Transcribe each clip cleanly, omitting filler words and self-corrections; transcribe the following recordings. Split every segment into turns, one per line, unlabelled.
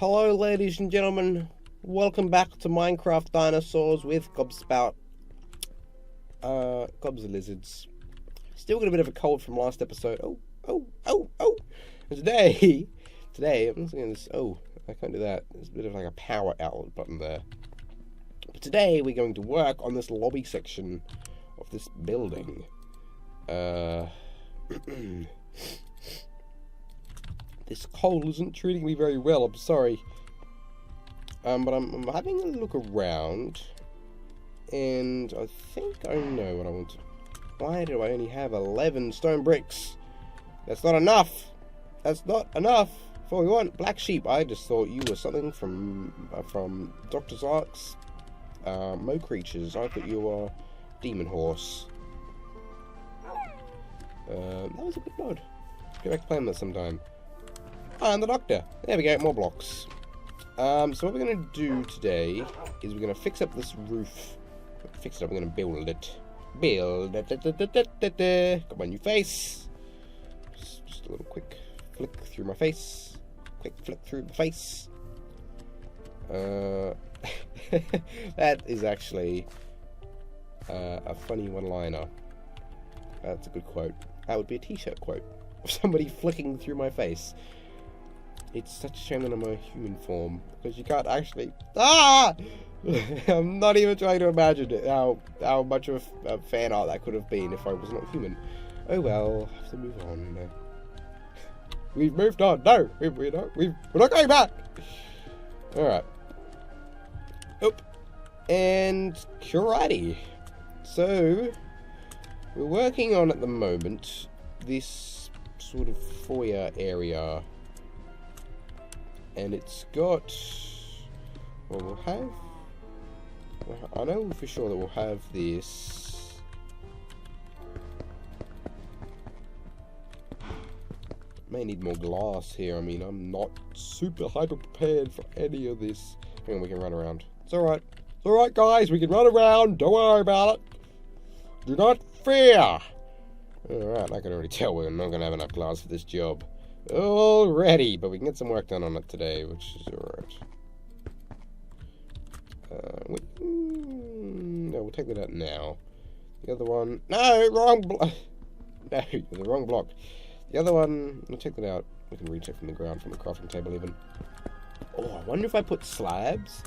Hello ladies and gentlemen, welcome back to Minecraft Dinosaurs with Gobspout. Gobs are lizards. Still got a bit of a cold from last episode. And today, I'm just going to, I can't do that. There's a bit of like a power outlet button there. But today we're going to work on this lobby section of this building. This cold isn't treating me very well, I'm sorry. But I'm having a look around, and I think I know what I want to... Why do I only have 11 stone bricks? That's not enough! That's not enough! For we want black sheep. I just thought you were something from Dr. Zark's Mo Creatures. I thought you were Demon Horse. That was a good mod. Go back to playing that sometime. And the doctor. There we go, more blocks. So what we're going to do today is we're going to fix up this roof. Fix it up, we're going to build it. Got my new face. Just a little quick flick through my face. Quick flick through the face. That is actually a funny one-liner. That's a good quote. That would be a t-shirt quote. Of somebody flicking through my face. It's such a shame that I'm a human form, because you can't actually... I'm not even trying to imagine it, how much of a fan art that could have been if I was not human. Oh well, I have to move on. We've moved on. No, we're not going back. Alright. And karate. So, we're working on at the moment this sort of foyer area. And it's got... Well, we'll have... I know for sure that we'll have this... May need more glass here. I mean, I'm not super hyper prepared for any of this. Hang on, we can run around. It's alright. It's alright, guys. We can run around. Don't worry about it. Do not fear. Alright, I can already tell we're not going to have enough glass for this job. Already, but we can get some work done on it today, which is alright. No, we'll take that out now. The other one... No, wrong block! No, the wrong block. The other one, we'll take that out. We can reach it from the ground, from the crafting table even. Oh, I wonder if I put slabs?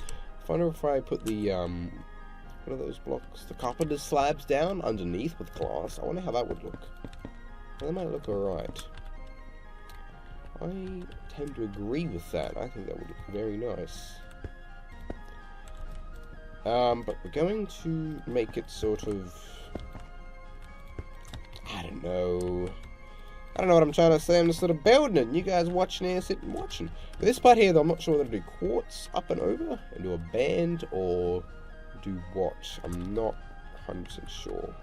I wonder if I put the, what are those blocks? The carpenter's slabs down underneath with glass. I wonder how that would look. Well, that might look alright. I tend to agree with that. I think that would look very nice. But we're going to make it sort of... I don't know what I'm trying to say. I'm just sort of building it. And you guys watching here, sitting watching. But this part here, though, I'm not sure whether to do quartz up and over and do a band or do what. I'm not 100% sure.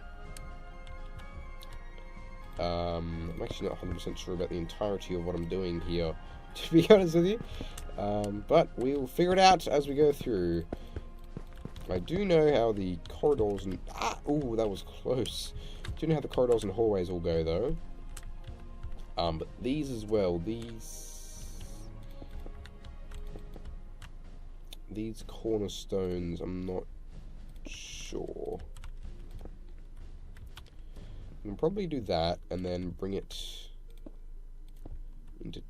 I'm actually not 100% sure about the entirety of what I'm doing here, to be honest with you. But we'll figure it out as we go through. I do know how the corridors and... ooh, that was close. I do know how the corridors and hallways all go, though. But these as well, these cornerstones, I'm not sure. We can probably do that, and then bring it into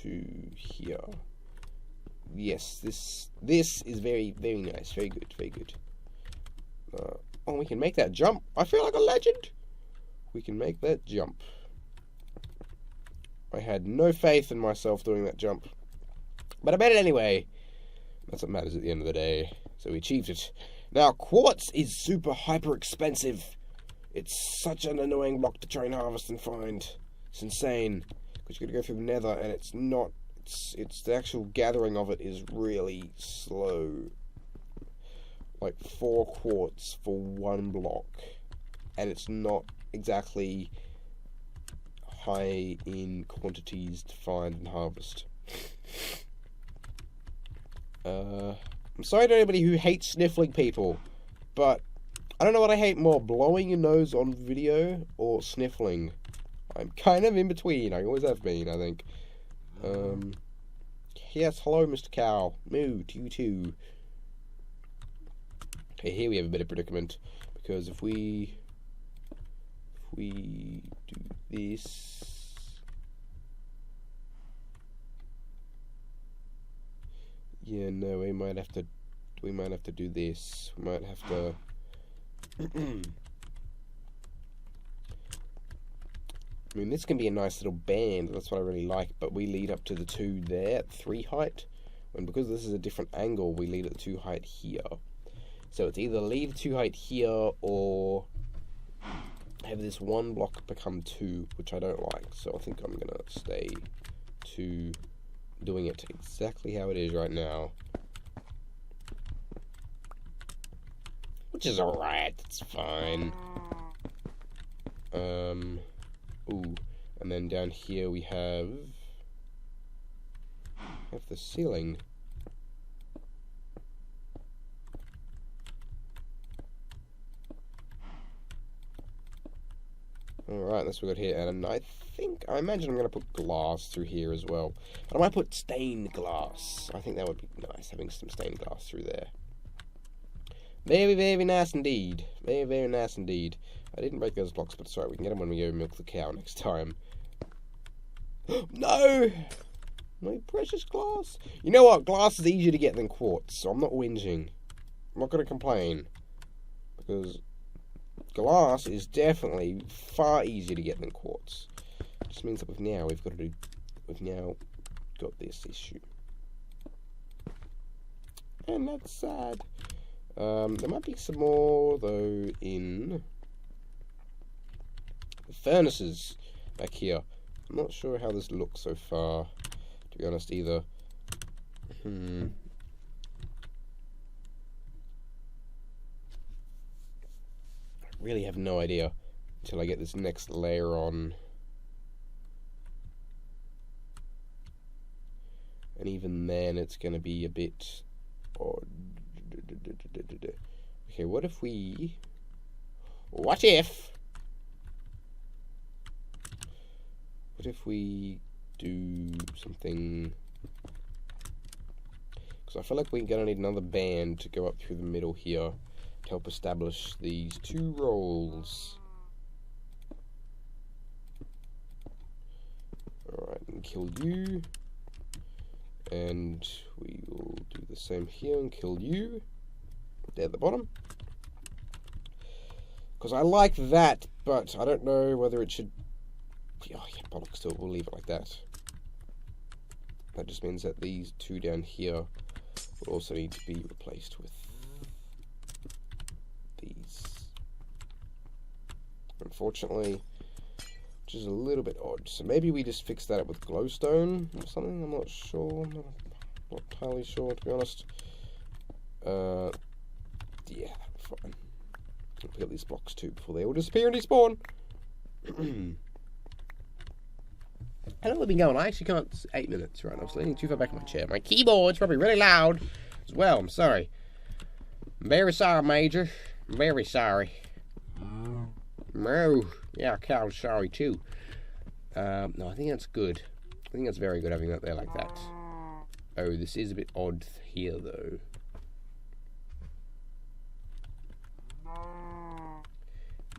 2 here. Yes, this is very, very nice. Very good, very good. Oh, we can make that jump. I feel like a legend. We can make that jump. I had no faith in myself doing that jump. But I made it anyway. That's what matters at the end of the day. So we achieved it. Now, quartz is super hyper expensive. It's such an annoying block to try and harvest and find. It's insane. Because you've got to go through the nether, and it's not... It's the actual gathering of it is really slow. Like 4 quartz for 1 block. And it's not exactly high in quantities to find and harvest. I'm sorry to anybody who hates sniffling people, but I don't know what I hate more, blowing your nose on video or sniffling. I'm kind of in between. I always have been, I think. Yes, hello, Mr. Cow. Moo to you too. Okay, here we have a bit of predicament, because if we do this, yeah, no, we might have to do this. We might have to. I mean, this can be a nice little band. That's what I really like. But we lead up to the 2 there at 3 height, and because this is a different angle, we lead at the 2 height here. So it's either leave 2 height here or have this 1 block become 2, which I don't like. So I think I'm gonna stay to doing it exactly how it is right now, which is alright. It's fine. Ooh, and then down here we have the ceiling. Alright, that's what we got here, and I imagine I'm going to put glass through here as well. But I might put stained glass. I think that would be nice, having some stained glass through there. Very, very nice indeed. Very, very nice indeed. I didn't break those blocks, but it's alright, we can get them when we go milk the cow next time. No! My precious glass. You know what? Glass is easier to get than quartz, so I'm not whinging. I'm not going to complain. Because glass is definitely far easier to get than quartz. Just means that we've now got this issue. And that's sad. There might be some more, though, in the furnaces back here. I'm not sure how this looks so far, to be honest, either. I really have no idea until I get this next layer on. And even then, it's going to be a bit odd. Okay, what if we do something, because I feel like we're going to need another band to go up through the middle here to help establish these 2 rolls. Alright, and kill you. And we will do the same here and kill you. There at the bottom. Because I like that, but I don't know whether it should. Oh yeah, bollocks to it, we'll leave it like that. That just means that these 2 down here will also need to be replaced with these. Unfortunately, which is a little bit odd. So maybe we just fix that up with glowstone or something. I'm not sure. I'm not entirely sure, to be honest. Yeah, that'll be fine. I'll pick up these blocks too before they all disappear and despawn. How long have we been going? I actually can't. 8 minutes, right? I was leaning too far back in my chair. My keyboard's probably really loud as well. I'm sorry. I'm very sorry, Major. I'm very sorry. No. Yeah, Carl's sorry too. No, I think that's good. I think that's very good having that there like that. Oh, this is a bit odd here though.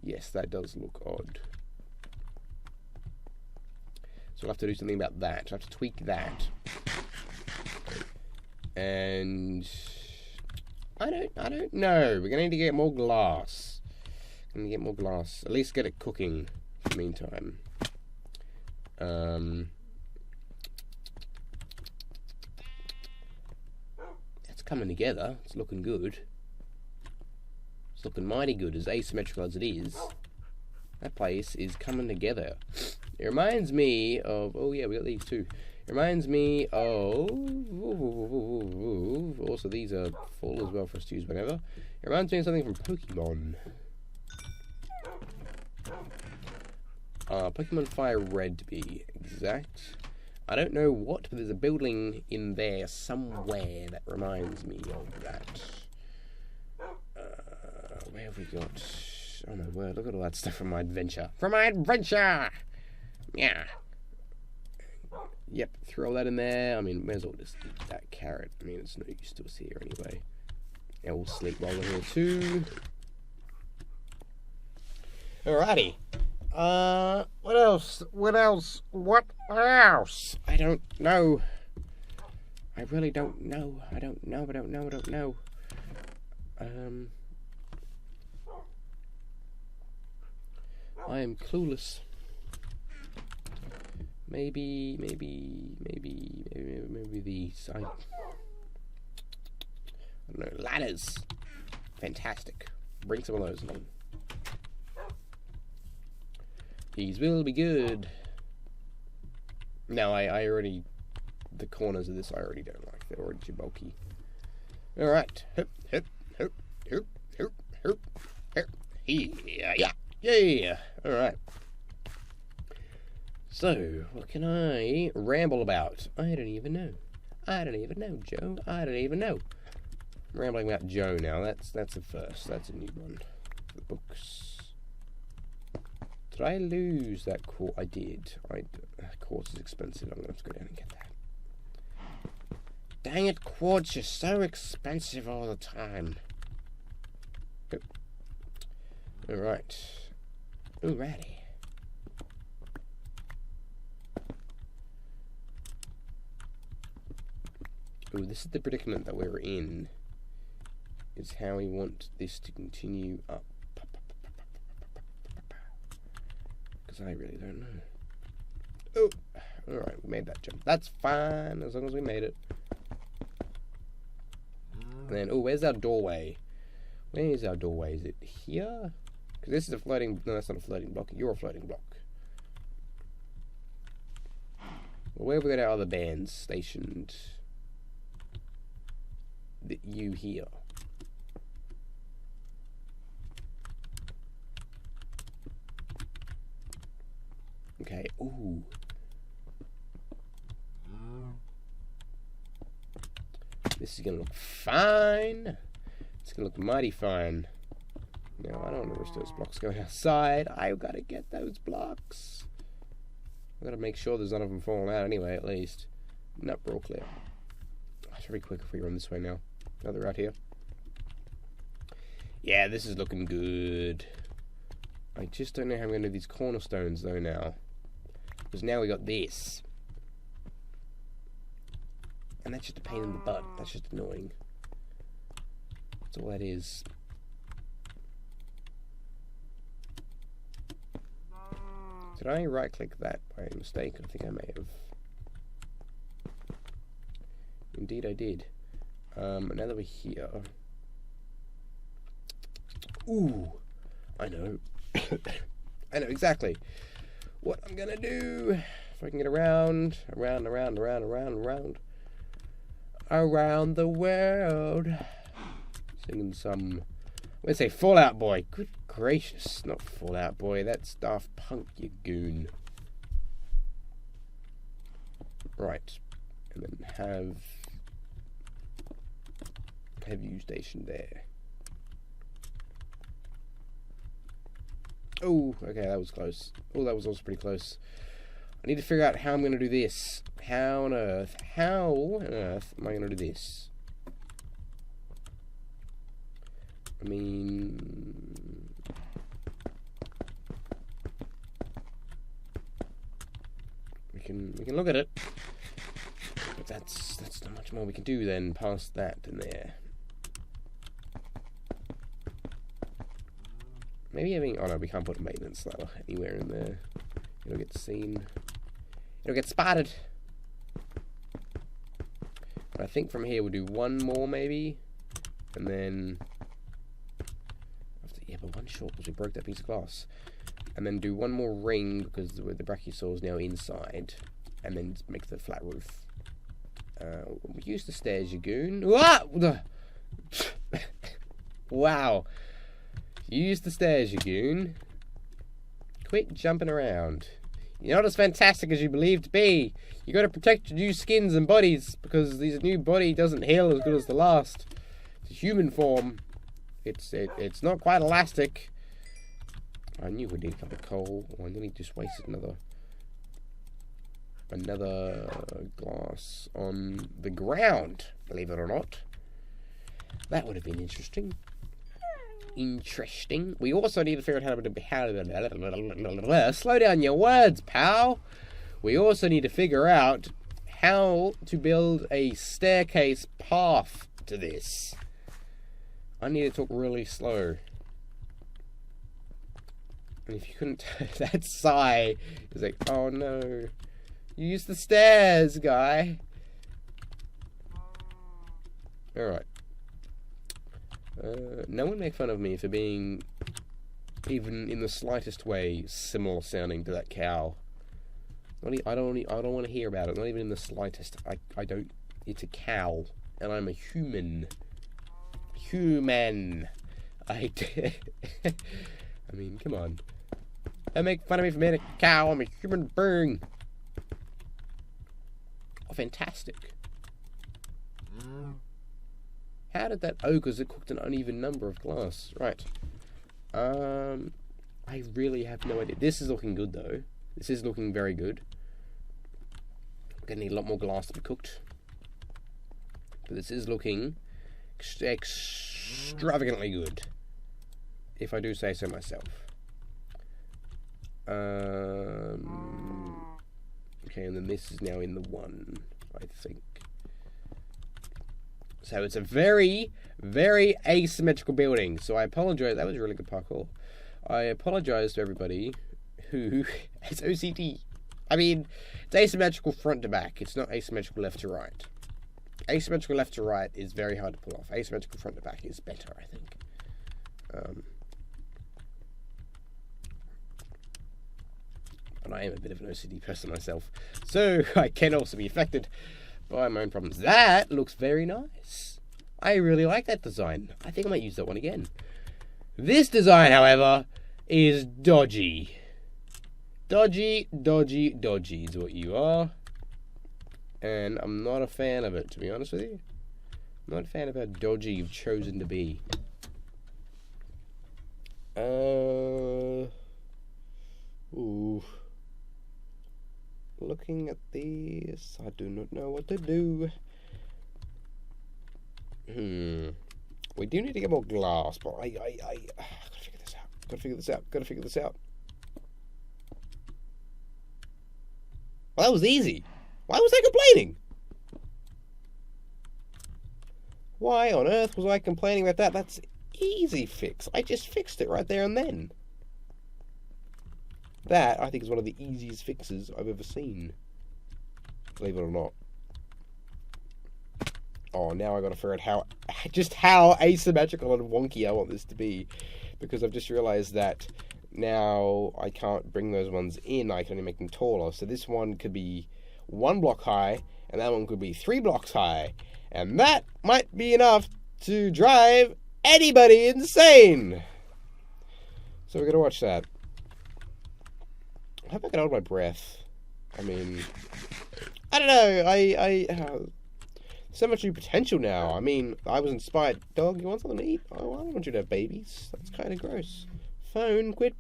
Yes, that does look odd. So we'll have to do something about that. We'll have to tweak that. And I don't know. We're gonna need to get more glass. Gonna get more glass. At least get it cooking in the meantime. It's coming together. It's looking good. It's looking mighty good, as asymmetrical as it is. That place is coming together. It reminds me of... Oh, yeah, we got these too. It reminds me of... Also, these are full as well for us to use whenever. It reminds me of something from Pokemon. Pokemon Fire Red, to be exact. I don't know what, but there's a building in there somewhere that reminds me of that. Where have we got... Oh my word, look at all that stuff from my adventure. From my adventure! Yeah. Yep, throw that in there. I mean, may as well just eat that carrot. I mean, it's no use to us here anyway. And we'll sleep while we're here too. Alrighty. What else? What else? What else? I don't know. I really don't know. I don't know. I am clueless. Maybe these. I don't know. Ladders. Fantastic. Bring some of those along. These will be good. No, I already... The corners of this I already don't like. They're already too bulky. Alright. Hop. Yeah. Alright. So, what can I ramble about? I don't even know. Joe. I don't even know. I'm rambling about Joe now. That's a first. That's a new one. The books. Did I lose that quartz? I did. Quartz is expensive. I'm going to have to go down and get that. Dang it, quartz is so expensive all the time. Yep. Alright. Alrighty. Ooh, this is the predicament that we're in. Is how we want this to continue up. Because I really don't know. Oh, alright, we made that jump. That's fine, as long as we made it. And then, oh, where's our doorway? Where is our doorway? Is it here? Because this is a floating... No, that's not a floating block. You're a floating block. Well, where have we got our other bands stationed? You here. Okay, ooh. This is gonna look fine. It's gonna look mighty fine. Now, I don't want to risk those blocks going outside. I've got to get those blocks. I've got to make sure there's none of them falling out anyway, at least. Nope, we're all clear. It's very quick if we run this way now. Now they're out here. Yeah, this is looking good. I just don't know how I'm going to do these cornerstones, though, now. Because now we got this. And that's just a pain in the butt. That's just annoying. That's all that is. Did I right-click that by mistake? I think I may have. Indeed I did. Now that we're here... Ooh! I know. I know exactly what I'm gonna do. If I can get around the world. Singing some... Let's say Fallout Boy. Good gracious. Not Fallout Boy. That's Daft Punk, you goon. Right. And then have you stationed there. Oh, okay, that was close. Oh, that was also pretty close. I need to figure out how I'm going to do this. How on earth am I going to do this? I mean... We can look at it. But that's not much more we can do then past that and there. Maybe having... Oh no, we can't put a maintenance though anywhere in there. It'll get seen. It'll get spotted. But I think from here we'll do one more maybe. And then... Yeah, but one short because we broke that piece of glass. And then do one more ring because the brachiosaur is now inside. And then make the flat roof. Use the stairs, you goon. What? Wow. Use the stairs, you goon. Quit jumping around. You're not as fantastic as you believe to be. You got to protect your new skins and bodies because this new body doesn't heal as good as the last. It's a human form. It's not quite elastic. I knew we'd need a cup of coal. Oh, I nearly just wasted another. another glass on the ground, believe it or not. That would have been interesting. Interesting. We also need to figure out how to... Slow down your words, pal. We also need to figure out how to build a staircase path to this. I need to talk really slow. And if you couldn't... that sigh is like, oh no. Use the stairs, guy. Alright. No one make fun of me for being even in the slightest way similar sounding to that cow. I don't want to hear about it. Not even in the slightest. I don't. It's a cow, and I'm a human. Human. I mean, come on. Don't make fun of me for being a cow. I'm a human being. Oh, fantastic. How did that ogres have cooked an uneven number of glass? Right. I really have no idea. This is looking good, though. This is looking very good. We're going to need a lot more glass to be cooked. But this is looking extravagantly good, if I do say so myself. Okay, and then this is now in the 1, I think. So it's a very, very asymmetrical building. So I apologize. That was really good parkour. I apologize to everybody who has OCD. I mean, it's asymmetrical front to back. It's not asymmetrical left to right. Asymmetrical left to right is very hard to pull off. Asymmetrical front to back is better, I think. And I am a bit of an OCD person myself, so I can also be affected by my own problems. That looks very nice. I really like that design. I think I might use that one again. This design, however, is dodgy. Dodgy, dodgy, dodgy is what you are. And I'm not a fan of it, to be honest with you. I'm not a fan of how dodgy you've chosen to be. Ooh. Looking at this, I do not know what to do. We do need to get more glass, but I gotta figure this out. Gotta figure this out. Well, that was easy. Why was I complaining? Why on earth was I complaining about that? That's easy fix. I just fixed it right there and then. That, I think, is one of the easiest fixes I've ever seen. Believe it or not. Oh, now I gotta figure out how asymmetrical and wonky I want this to be. Because I've just realized that now I can't bring those ones in, I can only make them taller. So this one could be 1 block high, and that one could be 3 blocks high. And that might be enough to drive anybody insane. So we're gonna watch that. I hope I get hold of my breath. I mean, I don't know. So much new potential now. I mean, I was inspired. Dog, you want something to eat? Oh, I don't want you to have babies. That's kind of gross. Phone, quit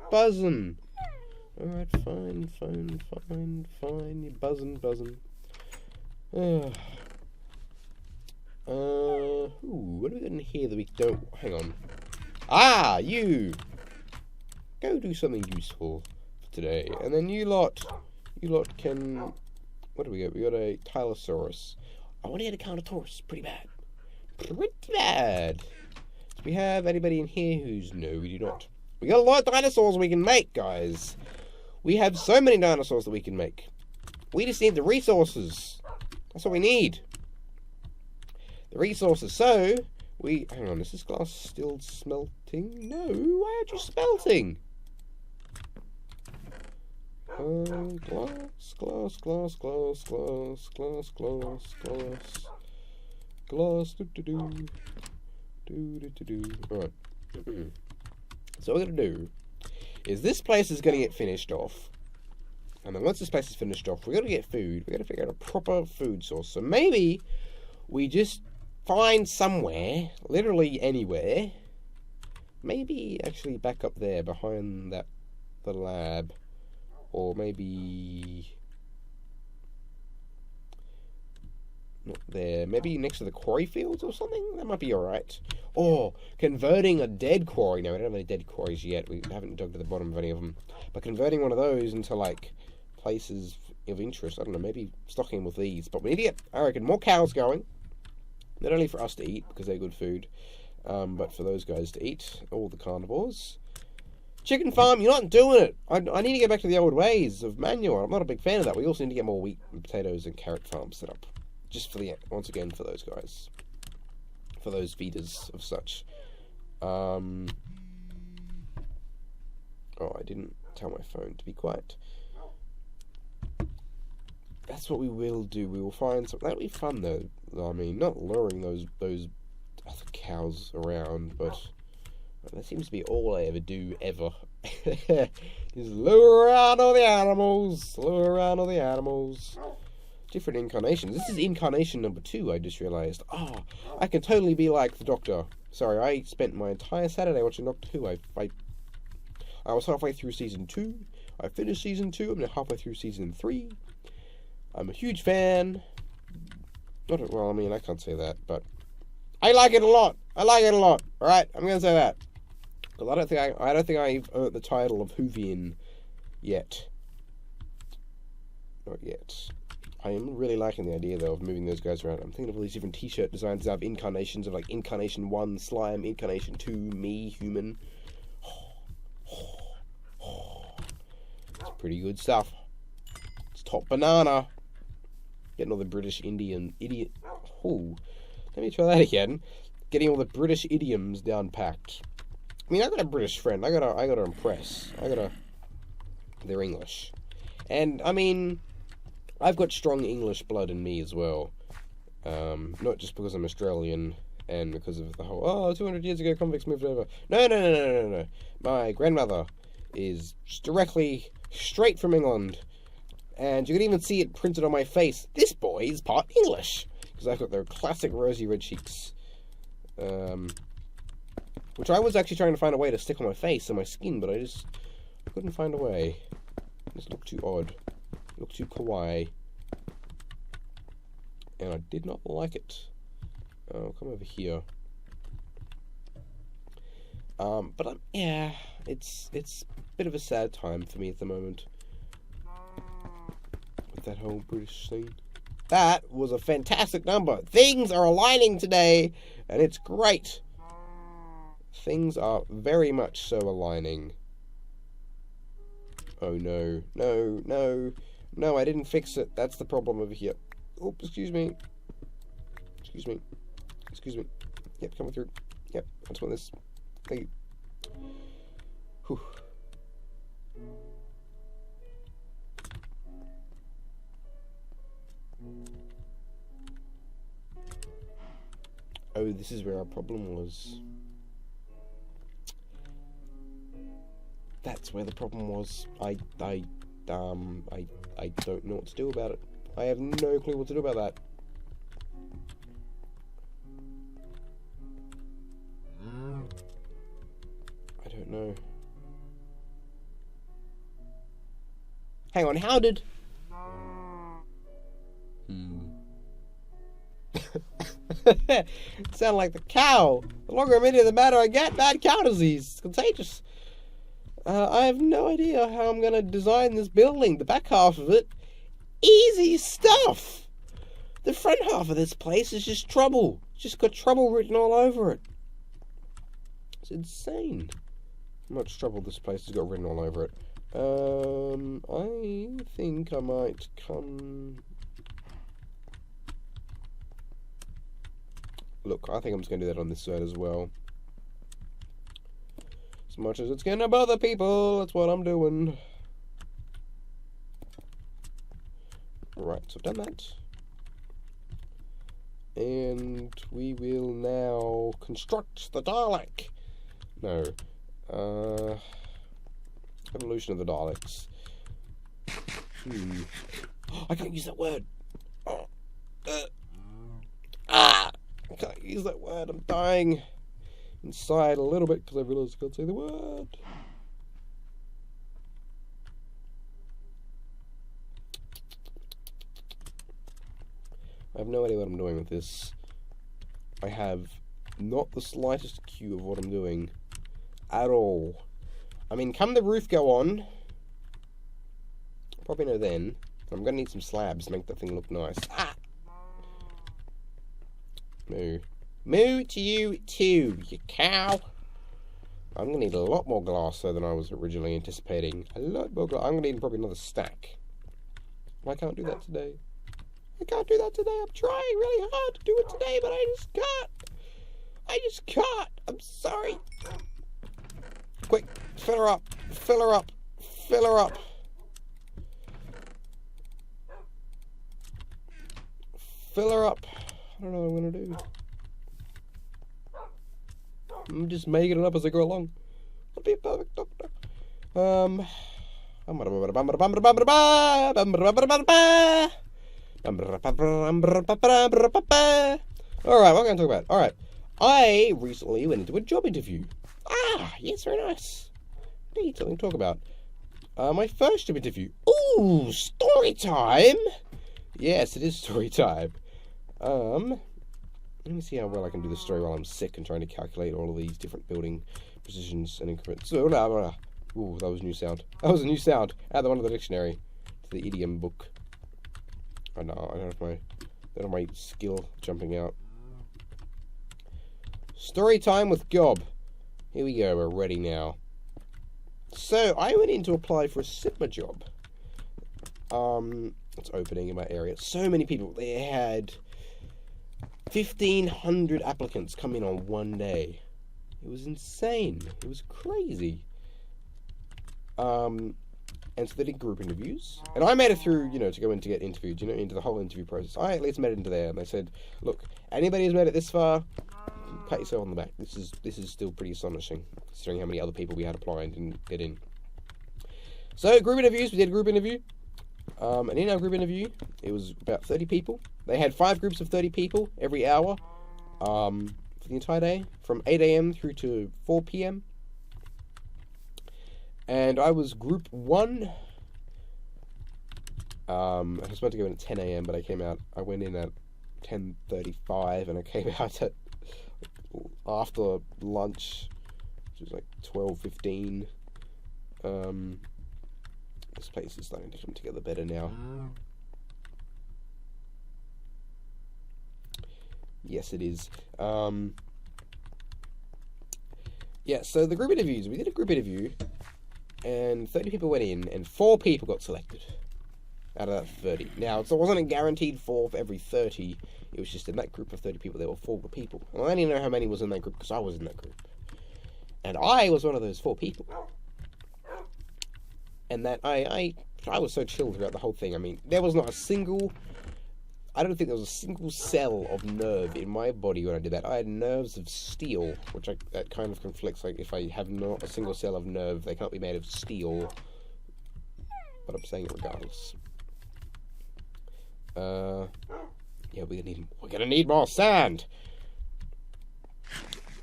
buzzing. Alright, fine. You're buzzing. What do we got in here that we don't... Hang on. Ah, you! Go do something useful today. And then you lot can... What do we got? We got a Tylosaurus. I want to get a Carnotaurus. Pretty bad. Do we have anybody in here who's... No, we do not. We got a lot of dinosaurs we can make, guys. We have so many dinosaurs that we can make. We just need the resources. That's what we need. The resources. So, we... Hang on, is this glass still smelting? No, why aren't you smelting? Glass, Alright. So what we're going to do is this place is going to get finished off. And then once this place is finished off, we're going to get food. We're going to figure out a proper food source. So maybe we just find somewhere, literally anywhere. Maybe actually back up there behind the lab. Or maybe Not there. Maybe next to the quarry fields or something? That might be alright. Or converting a dead quarry. No, we don't have any dead quarries yet. We haven't dug to the bottom of any of them. But converting one of those into, like, places of interest. I don't know, maybe stocking with these. But we need to get, I reckon, more cows going. Not only for us to eat, because they're good food, but for those guys to eat. All the carnivores. Chicken farm, you're not doing it. I need to get back to the old ways of manual. I'm not a big fan of that. We also need to get more wheat and potatoes and carrot farms set up. Just for the, once again, for those guys. For those feeders of such. Oh, I didn't tell my phone to be quiet. That's what we will do. We will find something. That'll be fun, though. I mean, not luring those other cows around, but that seems to be all I ever do, ever. Just lure around all the animals. Lure around all the animals. Different incarnations. This is incarnation number 2, I just realised. Ah, I can totally be like the Doctor. Sorry, I spent my entire Saturday watching Doctor Who. I was halfway through Season 2. I finished Season 2. I'm now halfway through Season 3. I'm a huge fan. Not well, I mean, I can't say that, but I like it a lot. I like it a lot. All right, I'm gonna say that. Because I don't think I've earned the title of Whovian yet. Not yet. I am really liking the idea, though, of moving those guys around. I'm thinking of all these different t-shirt designs. I have incarnations of, like, Incarnation 1, Slime, Incarnation 2, me, human. It's pretty good stuff. It's top banana. Getting all the British Indian idiot. Oh, let me try that again. Getting all the British idioms down packed. I mean, I got a British friend. I gotta impress. They're English, and I mean, I've got strong English blood in me as well. Not just because I'm Australian and because of the whole 200 years ago convicts moved over. No. My grandmother is directly straight from England. And you can even see it printed on my face. This boy is part English. Because I've got their classic rosy red cheeks. Which I was actually trying to find a way to stick on my face and my skin, but I couldn't find a way. It just looked too odd. It looked too kawaii. And I did not like it. Oh, come over here. But yeah, it's a bit of a sad time for me at the moment. That whole British scene. That was a fantastic number. Things are aligning today, and it's great. Things are very much so aligning. Oh no, no, I didn't fix it. That's the problem over here. Oh, excuse me. Yep, coming through. Yep, I just want this. Thank you. Whew. Oh, this is where our problem was. That's where the problem was. I don't know what to do about it. I have no clue what to do about that. I don't know. Hang on, how did... Sound like the cow. The longer I'm in it, the madder I get. Bad cow disease. It's contagious. I have no idea how I'm going to design this building. The back half of it, easy stuff. The front half of this place is just trouble. It's just got trouble written all over it. It's insane how much trouble this place has got written all over it. I think I might come... Look, I think I'm just going to do that on this side as well. As much as it's going to bother people, that's what I'm doing. Right, so I've done that. And we will now construct the Dalek. No. Evolution of the Daleks. I can't use that word. I can't use that word. I'm dying inside a little bit because I realised I can't say the word. I have no idea what I'm doing with this. I have not the slightest clue of what I'm doing at all. I mean, come the roof go on, probably know then. I'm going to need some slabs to make that thing look nice. Ah! Moo. Moo to you too, you cow. I'm going to need a lot more glass though than I was originally anticipating. A lot more glass. I'm going to need probably another stack. I can't do that today. I can't do that today. I'm trying really hard to do it today, but I just can't. I just can't. I'm sorry. Quick, fill her up. Fill her up. Fill her up. Fill her up. I don't know what I'm going to do. I'm just making it up as I go along. I'll be a perfect doctor. Alright, what am I going to talk about? Alright, I recently went into a job interview. Ah, yes, very nice. Need something to talk about. My first job interview. Ooh, story time! Yes, it is story time. Let me see how well I can do the story while I'm sick and trying to calculate all of these different building positions and increments. Ooh, that was a new sound. That was a new sound. Add that one to the dictionary, to the idiom book. I don't have my skill jumping out. Story time with Gob. Here we go, we're ready now. So, I went in to apply for a Sigma job. It's opening in my area. So many people. They had 1,500 applicants come in on one day. It was insane. It was crazy. And so they did group interviews. And I made it through, to go in to get interviewed, into the whole interview process. I at least made it into there. And they said, look, anybody who's made it this far, pat yourself on the back. This is still pretty astonishing, considering how many other people we had apply and didn't get in. So, group interviews. We did a group interview. And in our group interview, it was about 30 people. They had 5 groups of 30 people every hour for the entire day, from 8 AM through to 4 PM. And I was group 1. I was supposed to go in at 10 AM, but I went in at 10:35, and I came out at after lunch, which was like 12:15. This place is starting to come together better now. Yes, it is. Yeah, so the group interviews. We did a group interview, and 30 people went in, and 4 people got selected out of that 30. Now, it wasn't a guaranteed 4 for every 30. It was just in that group of 30 people, there were 4 people. And I didn't know how many was in that group, because I was in that group. And I was one of those 4 people. And that I was so chill throughout the whole thing. I mean, there was not a single... I don't think there was a single cell of nerve in my body when I did that. I had nerves of steel, which that kind of conflicts. Like, if I have not a single cell of nerve, they can't be made of steel. But I'm saying it regardless. Yeah, we're gonna need more sand!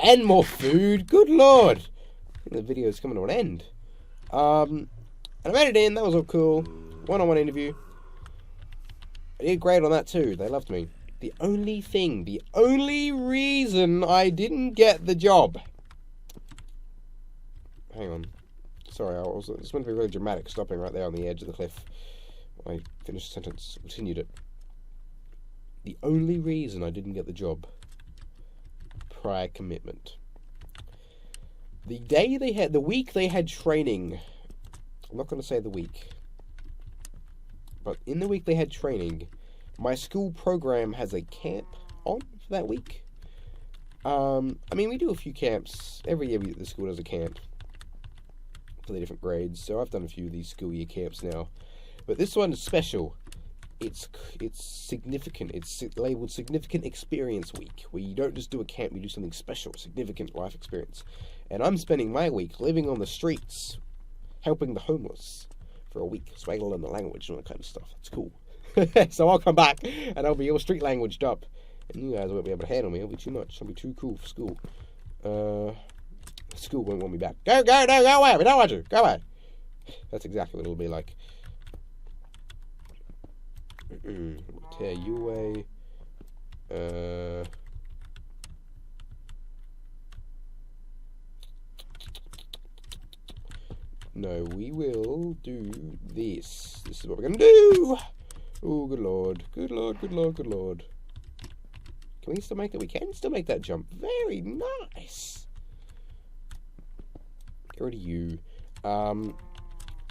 And more food! Good lord! I think the video's coming to an end. And I made it in, that was all cool. One-on-one interview. I did great on that too, they loved me. The only reason I didn't get the job... Hang on. Sorry, I was meant to be really dramatic, stopping right there on the edge of the cliff. I finished the sentence, continued it. The only reason I didn't get the job... prior commitment. The week they had training... I'm not going to say the week. But in the week they had training, my school program has a camp on for that week. I mean, we do a few camps. Every year the school does a camp for the different grades. So I've done a few of these school year camps now. But this one is special. It's significant. It's labeled Significant Experience Week, where you don't just do a camp, you do something special, significant life experience. And I'm spending my week living on the streets, helping the homeless for a week, so I can learn the language and all that kind of stuff. It's cool. So I'll come back and I'll be all street languaged up, and you guys won't be able to handle me. It'll be too much. It'll be too cool for school. School won't want me back. Go away. We don't want you. Go away. That's exactly what it'll be like. Tear you away. No, we will do this. This is what we're gonna do. Oh, good lord. Good lord, good lord, good lord. Can we still make it? We can still make that jump. Very nice. Get rid of you.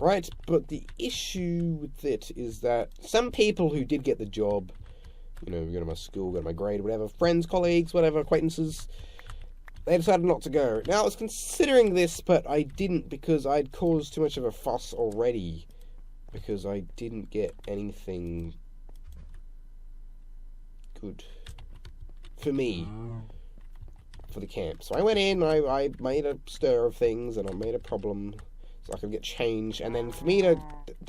Right, but the issue with it is that some people who did get the job, you know, go to my school, go to my grade, whatever, friends, colleagues, whatever, acquaintances, they decided not to go. Now, I was considering this, but I didn't because I'd caused too much of a fuss already. Because I didn't get anything good for me for the camp. So I went in, I made a stir of things, and I made a problem so I could get change. And then for me to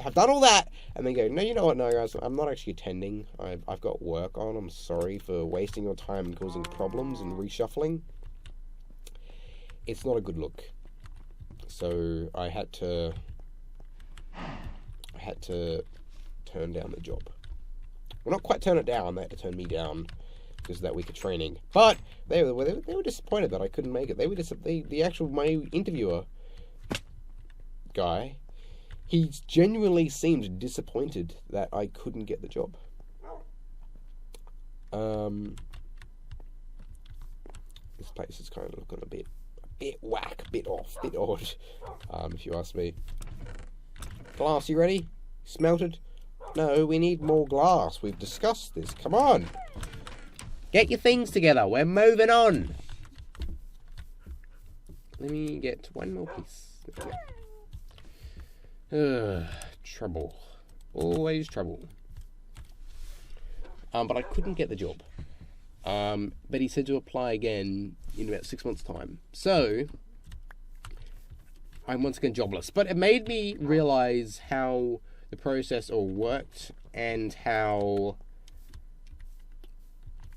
have done all that, and then go, no, you know what, no, guys, I'm not actually attending. I've got work on. I'm sorry for wasting your time and causing problems and reshuffling. It's not a good look. So I had to turn down the job. Well, not quite turn it down. They had to turn me down because of that week of training. But they were disappointed that I couldn't make it. My interviewer guy, he genuinely seemed disappointed that I couldn't get the job. This place is kind of looking a bit whack, bit off, bit odd, if you ask me. Glass, you ready? Smelted? No, we need more glass. We've discussed this. Come on. Get your things together. We're moving on. Let me get one more piece. Trouble. Always trouble. But I couldn't get the job. But he said to apply again in about 6 months' time. So I'm once again jobless. But it made me realise how the process all worked, and how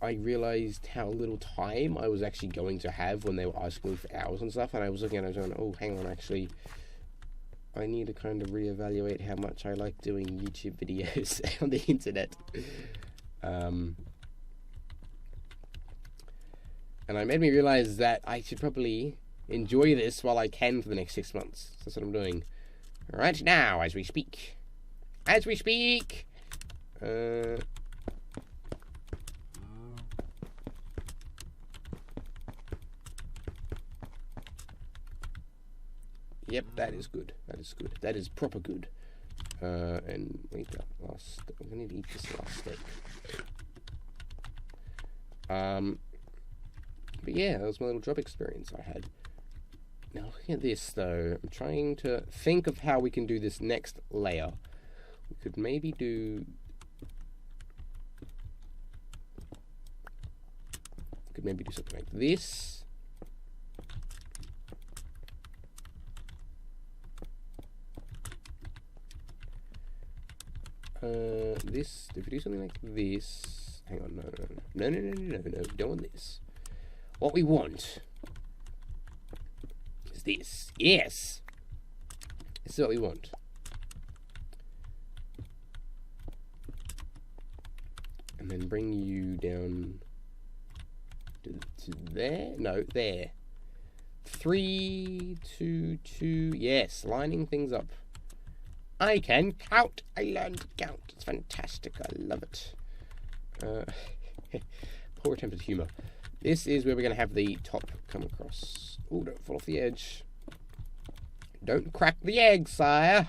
I realised how little time I was actually going to have when they were asking me for hours and stuff. And I was looking at it and going, oh, hang on, actually, I need to kind of reevaluate how much I like doing YouTube videos on the internet. And it made me realise that I should probably enjoy this while I can for the next 6 months. So that's what I'm doing right now, as we speak. As we speak! Yep, that is good. That is good. That is proper good. And wait, that last... I'm going to eat this last steak. But yeah, that was my little job experience I had. Now looking at this though, I'm trying to think of how we can do this next layer. We could maybe do... something like this. This, if we do something like this... Hang on, no, don't want this. What we want is this. Yes! This is what we want. And then bring you down to there? No, there. 3, 2, 2. Yes, lining things up. I can count. I learned to count. It's fantastic. I love it. Poor attempt at humour. This is where we're going to have the top come across. Oh, don't fall off the edge. Don't crack the egg, sire.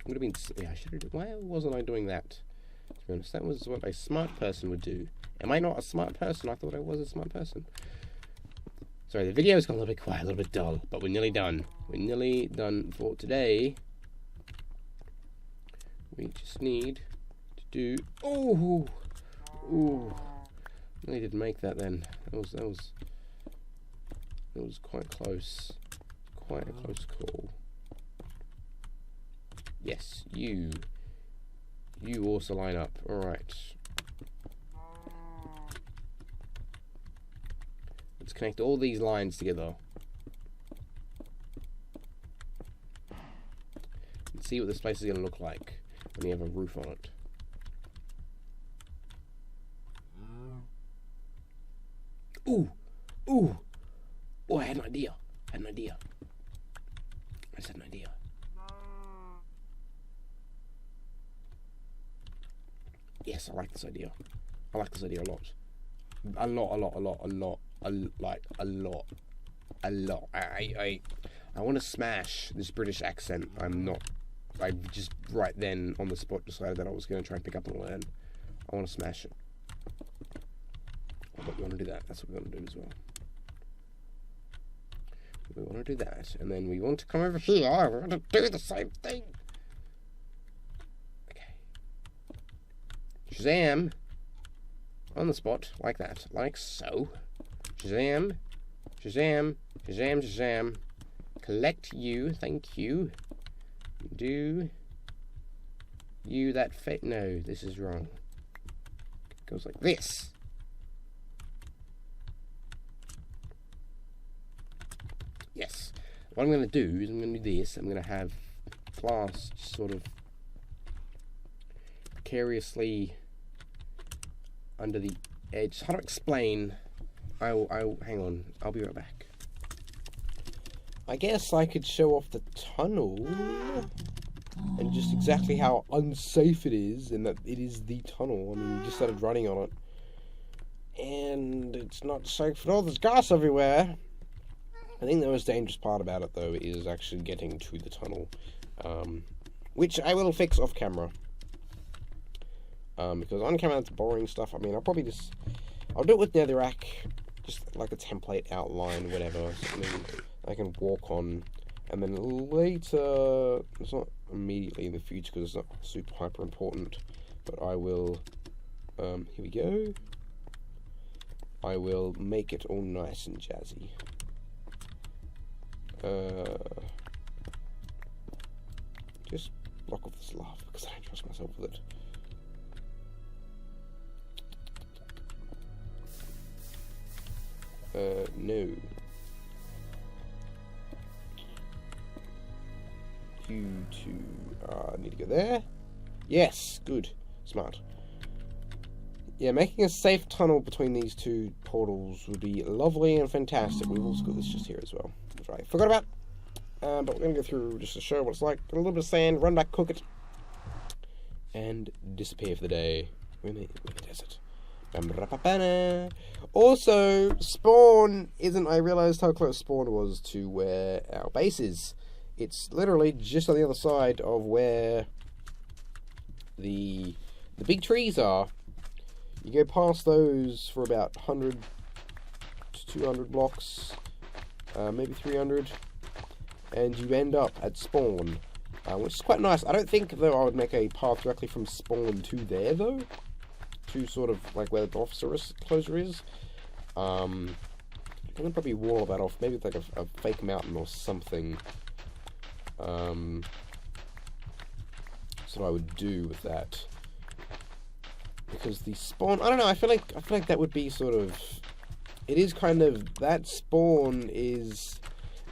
Would have been... Yeah, I should have... Why wasn't I doing that? To be honest, that was what a smart person would do. Am I not a smart person? I thought I was a smart person. Sorry, the video's gone a little bit quiet, a little bit dull, but we're nearly done. We're nearly done for today. We just need to do... Oh! Ooh. I didn't make that then. That was quite close. Quite a close call. Yes, you also line up. Alright. Let's connect all these lines together. And see what this place is going to look like when we have a roof on it. Ooh. Ooh. Oh, I had an idea. I just had an idea. Yes, I like this idea. I like this idea a lot. A lot. I want to smash this British accent. I just right then on the spot decided that I was going to try and pick up and learn. I want to smash it. But we want to do that. That's what we want to do as well. We want to do that. And then we want to come over here. We want to do the same thing. Okay. Shazam. On the spot. Like that. Like so. Shazam. Shazam. Shazam. Shazam. Collect you. Thank you. Do you that no, this is wrong. It goes like this. Yes. What I'm going to do is I'm going to do this. I'm going to have glass sort of precariously under the edge. How to explain? I'll hang on. I'll be right back. I guess I could show off the tunnel and just exactly how unsafe it is, and that it is the tunnel. I mean, we just started running on it, and it's not safe at all. There's gas everywhere. I think the most dangerous part about it, though, is actually getting to the tunnel, which I will fix off camera. Because on camera, that's boring stuff. I mean, I'll do it with netherrack, just like a template outline, whatever. Something I can walk on, and then later, it's not immediately in the future because it's not super hyper important, but I will, here we go, I will make it all nice and jazzy. Just block off this lava because I don't trust myself with it. No. You two need to go there. Yes, good. Smart. Yeah, making a safe tunnel between these two portals would be lovely and fantastic. We've also got this just here as well, which I forgot about. But we're going to go through just to show what it's like. Get a little bit of sand, run back, cook it, and disappear for the day. We're in the desert. Also, spawn isn't... I realised how close spawn was to where our base is. It's literally just on the other side of where the big trees are. You go past those for about 100 to 200 blocks, maybe 300, and you end up at spawn, which is quite nice. I don't think, though, I would make a path directly from spawn to there, though. To sort of like where the officer closure is. I'm gonna probably wall that off, maybe with like a fake mountain or something. That's what I would do with that. Because the spawn, I don't know. I feel like that would be sort of. It is kind of, that spawn is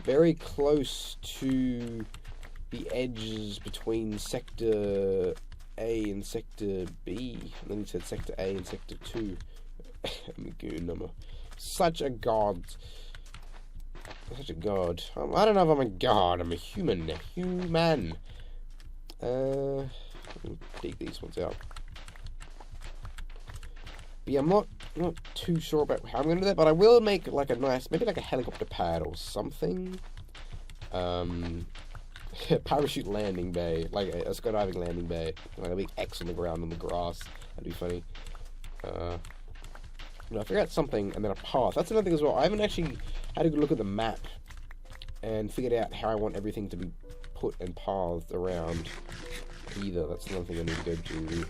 very close to the edges between sector A and sector B. And then he said sector A and sector 2. I'm a goon. I'm such a god. Such a god. I don't know if I'm a god. I'm a human. Let me dig these ones out. But yeah, I'm not too sure about how I'm going to do that, but I will make like a nice, maybe like a helicopter pad or something. Parachute landing bay, like a skydiving landing bay, like a big X on the ground on the grass. That'd be funny. I figure out something, and then a path. That's another thing as well. I haven't actually had a good look at the map and figured out how I want everything to be put and pathed around either. That's another thing I need to go do.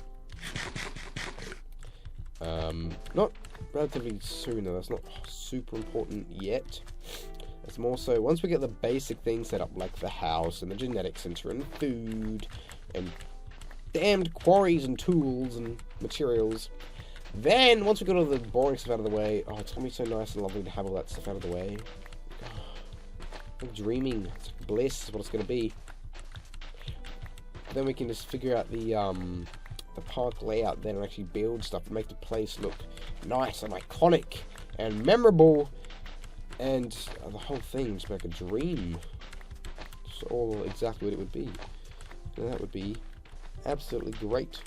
Not relatively soon though. That's not super important yet. It's more so once we get the basic things set up, like the house and the genetic center and food and damned quarries and tools and materials. Then once we got all the boring stuff out of the way, oh, it's gonna be so nice and lovely to have all that stuff out of the way. I'm dreaming. It's bliss is what it's gonna be. Then we can just figure out the park layout then and actually build stuff and make the place look nice and iconic and memorable, and the whole thing just like a dream. It's all exactly what it would be. And that would be absolutely great.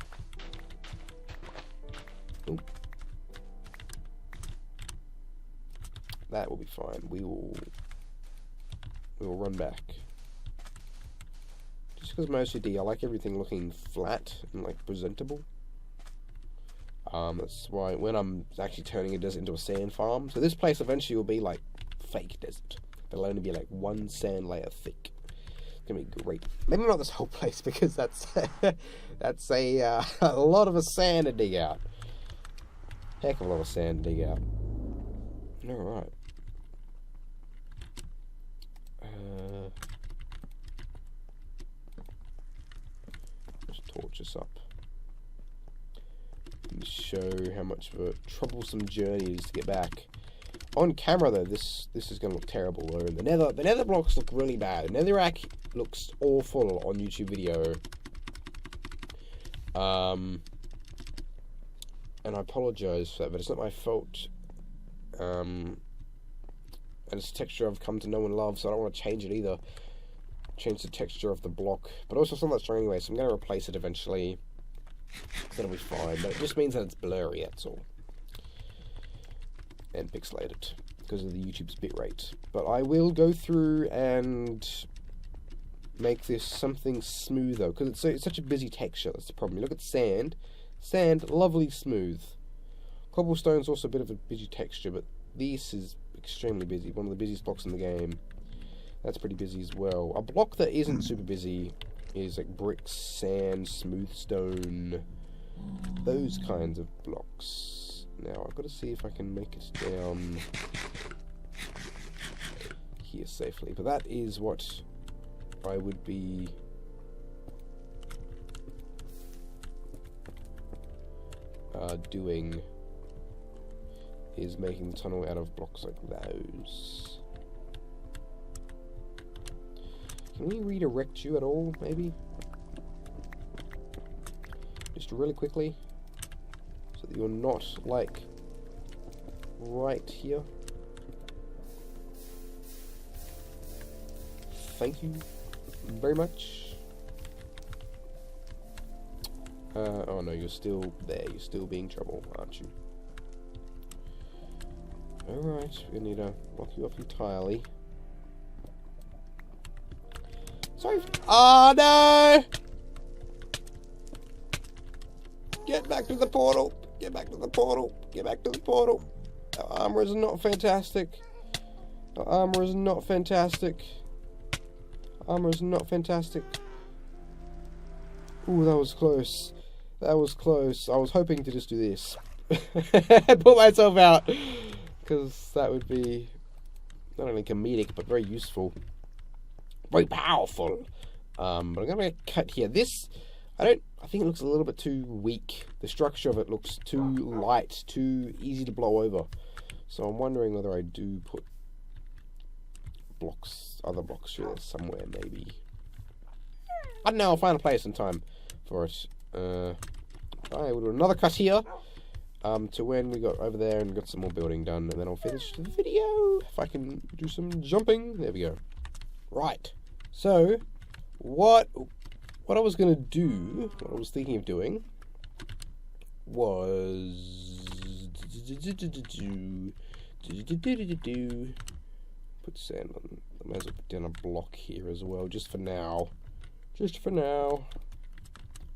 Ooh. That will be fine. We will run back. Just because my OCD, I like everything looking flat and like presentable. That's why when I'm actually turning a desert into a sand farm, so this place eventually will be like fake desert. It'll only be like one sand layer thick. It's gonna be great. Maybe not this whole place because that's that's a lot of a sand to dig out. Heck of a lot of sand to dig out. All right. Let's torch this up. And show how much of a troublesome journey it is to get back. On camera though, this is going to look terrible. Or the nether blocks look really bad. The netherrack looks awful on YouTube video. And I apologise for that, but it's not my fault. And it's a texture I've come to know and love, so I don't want to change it either. Change the texture of the block, but also it's not that strong anyway, so I'm going to replace it eventually. That'll be fine, but it just means that it's blurry, that's all. And pixelated, because of the YouTube's bitrate. But I will go through and make this something smoother, because it's such a busy texture, that's the problem. You look at sand, lovely smooth. Cobblestone's also a bit of a busy texture, but this is extremely busy, one of the busiest blocks in the game. That's pretty busy as well. A block that isn't super busy is like bricks, sand, smooth stone, those kinds of blocks. Now I've got to see if I can make it down here safely, but that is what I would be doing, is making the tunnel out of blocks like those. Can we redirect you at all, maybe? Just really quickly, so that you're not, like, right here. Thank you very much. Oh no, you're still there. You're still being trouble, aren't you? Alright, we need to block you off entirely. Sorry. Oh no! Get back to the portal! Get back to the portal! Get back to the portal! Our armor is not fantastic. Our armor is not fantastic. Armor is not fantastic. Ooh, that was close. That was close. I was hoping to just do this. Put myself out. Because that would be not only comedic, but very useful. Very powerful. But I'm going to cut here. This, I think it looks a little bit too weak. The structure of it looks too light, too easy to blow over. So I'm wondering whether I do put blocks, other blocks through there somewhere, maybe. I don't know, I'll find a place in time for it. I will do another cut here. To when we got over there and got some more building done, and then I'll finish the video. If I can do some jumping. There we go. Right. So, what I was going to do, what I was thinking of doing, was put sand on. I might as well put down a block here as well, just for now. Just for now.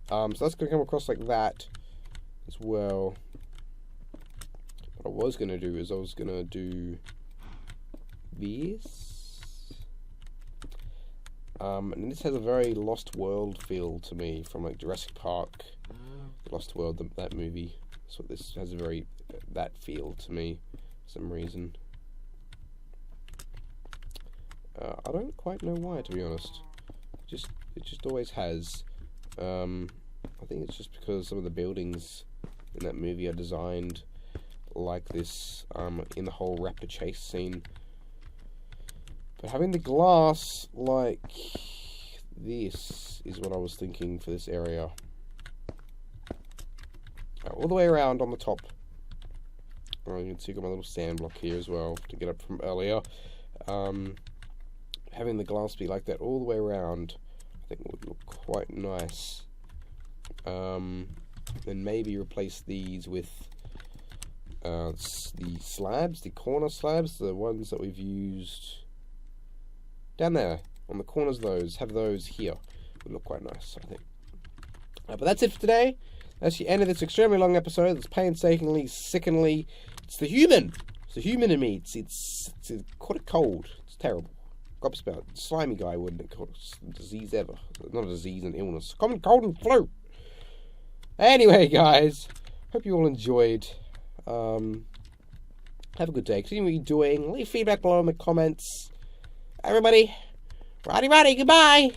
So that's going to come across like that as well. What I was going to do is I was going to do this. And this has a very Lost World feel to me, from like Jurassic Park, Lost World, that movie. So this has a very that feel to me for some reason. I don't quite know why, to be honest. It just always has. I think it's just because some of the buildings in that movie are designed like this, in the whole raptor chase scene. But having the glass like this is what I was thinking for this area. All the way around on the top. You can see I've got my little sand block here as well to get up from earlier. Having the glass be like that all the way around, I think would look quite nice. Then maybe replace these with the slabs, the corner slabs, the ones that we've used down there on the corners of those. Have those here. Would look quite nice, I think. But that's it for today. That's the end of this extremely long episode. That's painstakingly, sickeningly. It's the human. It's the human in me. It's quite cold. It's terrible. Gobspout, slimy guy, wouldn't it? Disease ever. Not a disease, an illness. Common cold and flu. Anyway, guys, hope you all enjoyed. Have a good day. Continue what you're doing. Leave feedback below in the comments. Everybody, righty, goodbye.